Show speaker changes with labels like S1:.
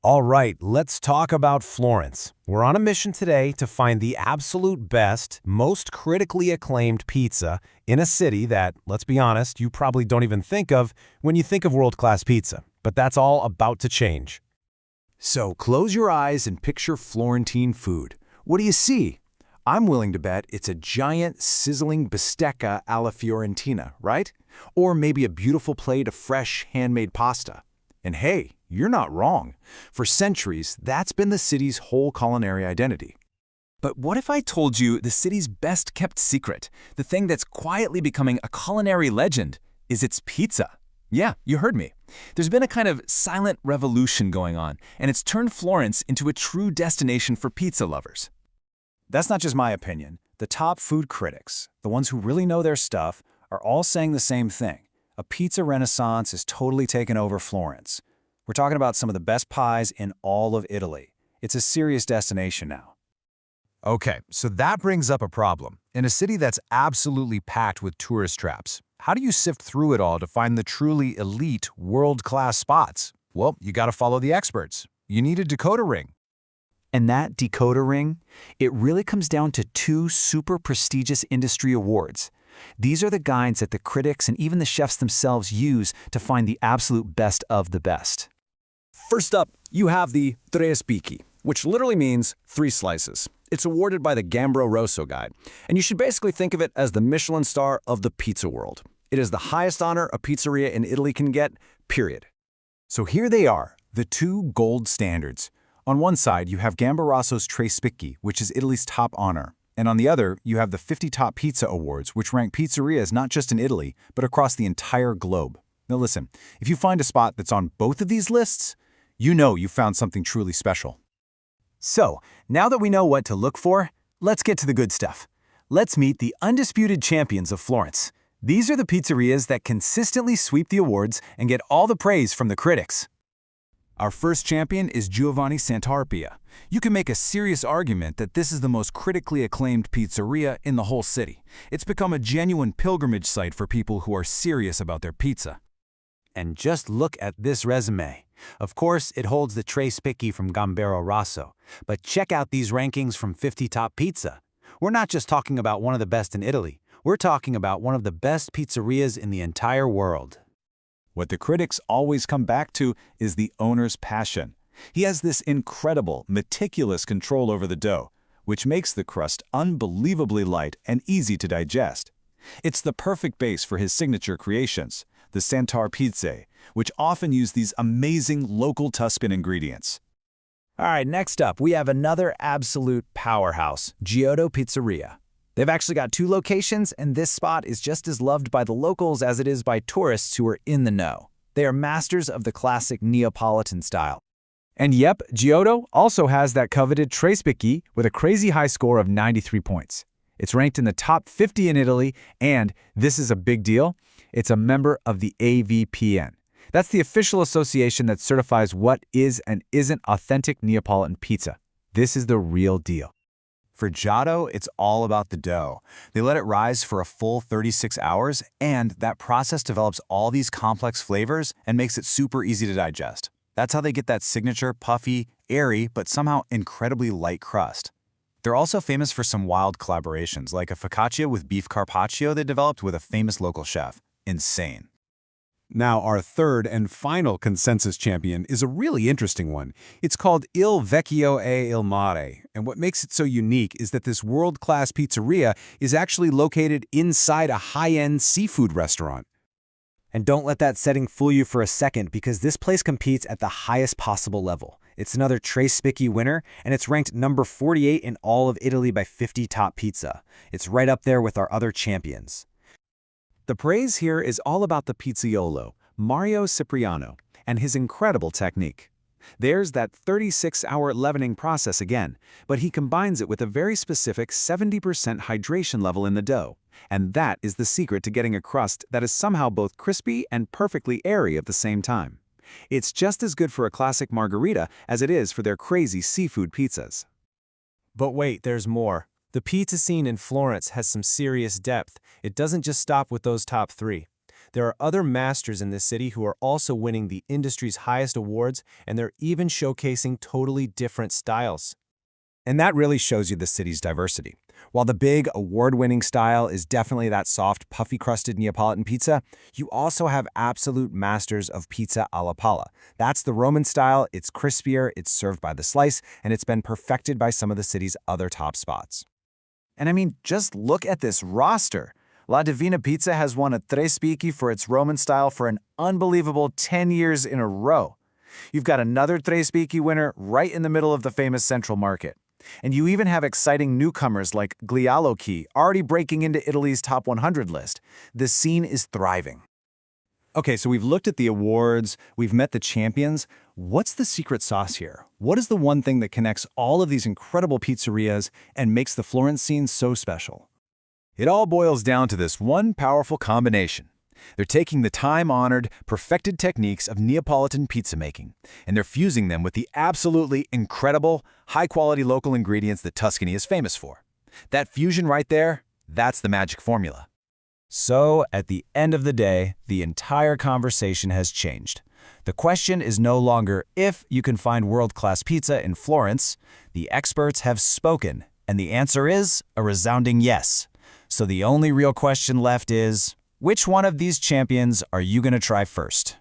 S1: All right, let's talk about Florence. We're on a mission today to find the absolute best, most critically acclaimed pizza in a city that, let's be honest, you probably don't even think of when you think of world-class pizza. But that's all about to change.
S2: So close your eyes and picture Florentine food. What do you see? I'm willing to bet it's a giant, sizzling bistecca alla Fiorentina, right? Or maybe a beautiful plate of fresh, handmade pasta. And hey, you're not wrong. For centuries, that's been the city's whole culinary identity.
S3: But what if I told you the city's best-kept secret, the thing that's quietly becoming a culinary legend, is its pizza? Yeah, you heard me. There's been a kind of silent revolution going on, and it's turned Florence into a true destination for pizza lovers.
S2: That's not just my opinion. The top food critics, the ones who really know their stuff, are all saying the same thing. A pizza renaissance is totally taken over Florence. We're talking about some of the best pies in all of Italy. It's a serious destination now.
S4: Okay, so that brings up a problem. In a city that's absolutely packed with tourist traps, how do you sift through it all to find the truly elite, world-class spots? Well, you gotta follow the experts. You need a decoder ring.
S2: And that decoder ring, it really comes down to two super prestigious industry awards. These are the guides that the critics and even the chefs themselves use to find the absolute best of the best.
S5: First up, you have the Tre Spicchi, which literally means 3 slices. It's awarded by the Gambero Rosso guide, and you should basically think of it as the Michelin star of the pizza world. It is the highest honor a pizzeria in Italy can get, period.
S2: So here they are, the two gold standards. On one side, you have Gambero Rosso's Tre Spicchi, which is Italy's top honor. And on the other, you have the 50 Top Pizza Awards, which rank pizzerias not just in Italy, but across the entire globe. Now listen, if you find a spot that's on both of these lists, you know you found something truly special. So, now that we know what to look for, let's get to the good stuff. Let's meet the undisputed champions of Florence. These are the pizzerias that consistently sweep the awards and get all the praise from the critics. Our first champion is Giovanni Santarpia. You can make a serious argument that this is the most critically acclaimed pizzeria in the whole city. It's become a genuine pilgrimage site for people who are serious about their pizza.
S1: And just look at this resume. Of course, it holds the Tre Spicchi from Gambero Rosso, but check out these rankings from 50 Top Pizza. We're not just talking about one of the best in Italy. We're talking about one of the best pizzerias in the entire world.
S2: What the critics always come back to is the owner's passion. He has this incredible, meticulous control over the dough, which makes the crust unbelievably light and easy to digest. It's the perfect base for his signature creations, the Santarpizze, which often use these amazing local Tuscan ingredients.
S5: All right, next up, we have another absolute powerhouse, Giotto Pizzeria. They've actually got 2 locations, and this spot is just as loved by the locals as it is by tourists who are in the know. They are masters of the classic Neapolitan style.
S3: And yep, Giotto also has that coveted Tre Spicchi with a crazy high score of 93 points. It's ranked in the top 50 in Italy, and this is a big deal, it's a member of the AVPN. That's the official association that certifies what is and isn't authentic Neapolitan pizza. This is the real deal.
S2: For Giotto, it's all about the dough. They let it rise for a full 36 hours, and that process develops all these complex flavors and makes it super easy to digest. That's how they get that signature, puffy, airy, but somehow incredibly light crust. They're also famous for some wild collaborations, like a focaccia with beef carpaccio they developed with a famous local chef. Insane.
S4: Now, our third and final consensus champion is a really interesting one. It's called Il Vecchio e il Mare, and what makes it so unique is that this world-class pizzeria is actually located inside a high-end seafood restaurant.
S1: And don't let that setting fool you for a second, because this place competes at the highest possible level. It's another Tre Spicchi winner, and it's ranked number 48 in all of Italy by 50 Top Pizza. It's right up there with our other champions.
S2: The praise here is all about the pizzaiolo, Mario Cipriano, and his incredible technique. There's that 36-hour leavening process again, but he combines it with a very specific 70% hydration level in the dough. And that is the secret to getting a crust that is somehow both crispy and perfectly airy at the same time. It's just as good for a classic margherita as it is for their crazy seafood pizzas.
S6: But wait, there's more. The pizza scene in Florence has some serious depth. It doesn't just stop with those top 3. There are other masters in this city who are also winning the industry's highest awards, and they're even showcasing totally different styles.
S3: And that really shows you the city's diversity. While the big, award-winning style is definitely that soft, puffy-crusted Neapolitan pizza, you also have absolute masters of pizza alla palla. That's the Roman style, it's crispier, it's served by the slice, and it's been perfected by some of the city's other top spots.
S5: And I mean, just look at this roster. La Divina Pizza has won a Tre Spicchi for its Roman style for an unbelievable 10 years in a row. You've got another Tre Spicchi winner right in the middle of the famous Central Market. And you even have exciting newcomers like Glialocchi already breaking into Italy's top 100 list. The scene is thriving.
S3: Okay, so we've looked at the awards, we've met the champions. What's the secret sauce here? What is the one thing that connects all of these incredible pizzerias and makes the Florence scene so special? It all boils down to this one powerful combination. They're taking the time-honored, perfected techniques of Neapolitan pizza making, and they're fusing them with the absolutely incredible, high-quality local ingredients that Tuscany is famous for. That fusion right there, that's the magic formula.
S5: So, at the end of the day, the entire conversation has changed. The question is no longer if you can find world-class pizza in Florence. The experts have spoken, and the answer is a resounding yes. So the only real question left is, which one of these champions are you going to try first?